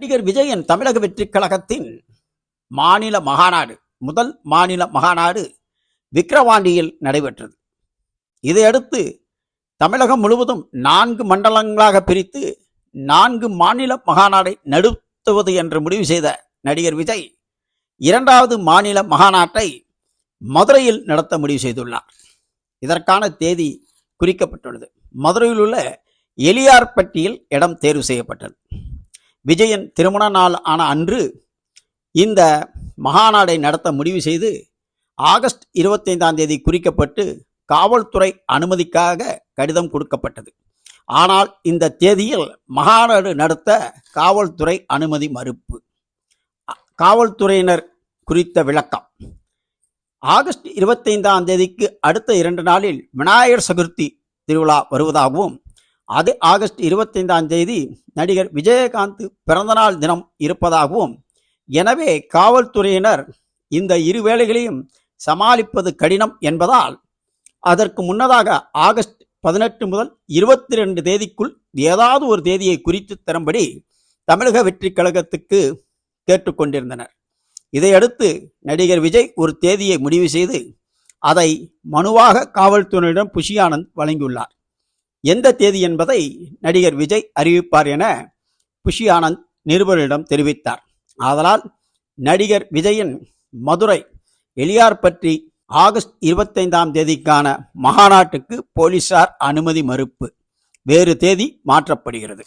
நடிகர் விஜயன் தமிழக வெற்றிக் கழகத்தின் மாநில மகாநாடு, முதல் மாநில மகாநாடு விக்கிரவாண்டியில் நடைபெற்றது. இதையடுத்து தமிழகம் முழுவதும் 4 மண்டலங்களாக பிரித்து 4 மாநில மகாநாடை நடத்துவது என்று முடிவு செய்த நடிகர் விஜய் 2வது மாநில மகாநாட்டை மதுரையில் நடத்த முடிவு செய்துள்ளார். இதற்கான தேதி குறிக்கப்பட்டுள்ளது. மதுரையில் உள்ள எலியார்பட்டியில் இடம் தேர்வு செய்யப்பட்டது. விஜயன் திருமண நாள் ஆன அன்று இந்த மகாநாடை நடத்த முடிவு செய்து ஆகஸ்ட் 25ஆம் தேதி குறிக்கப்பட்டு காவல்துறை அனுமதிக்காக கடிதம் கொடுக்கப்பட்டது. ஆனால் இந்த தேதியில் மகாநாடு நடத்த காவல்துறை அனுமதி மறுப்பு. காவல்துறையினர் குறித்த விளக்கம்: ஆகஸ்ட் 25ஆம் தேதிக்கு அடுத்த 2 நாளில் விநாயகர் சதுர்த்தி திருவிழா வருவதாகவும், அது ஆகஸ்ட் 25ஆம் தேதி நடிகர் விஜயகாந்த் பிறந்தநாள் தினம் இருப்பதாகவும், எனவே காவல்துறையினர் இந்த இரு வேளைகளையும் சமாளிப்பது கடினம் என்பதால் அதற்கு முன்னதாக ஆகஸ்ட் 18 முதல் 22 தேதிக்குள் ஏதாவது ஒரு தேதியை குறித்து தரும்படி தமிழக வெற்றிக் கழகத்துக்கு கேட்டுக்கொண்டிருந்தனர். இதையடுத்து நடிகர் விஜய் ஒரு தேதியை முடிவு செய்து அதை மனுவாக காவல்துறையிடம் புஷி ஆனந்த் வழங்கியுள்ளார். எந்த தேதி என்பதை நடிகர் விஜய் அறிவிப்பார் என புஷி ஆனந்த் நிருபரிடம் தெரிவித்தார். ஆதலால் நடிகர் விஜயின் மதுரை எலியார்பட்டி ஆகஸ்ட் 25ஆம் தேதிக்கான மகாநாட்டுக்கு போலீசார் அனுமதி மறுப்பு. வேறு தேதி மாற்றப்படுகிறது.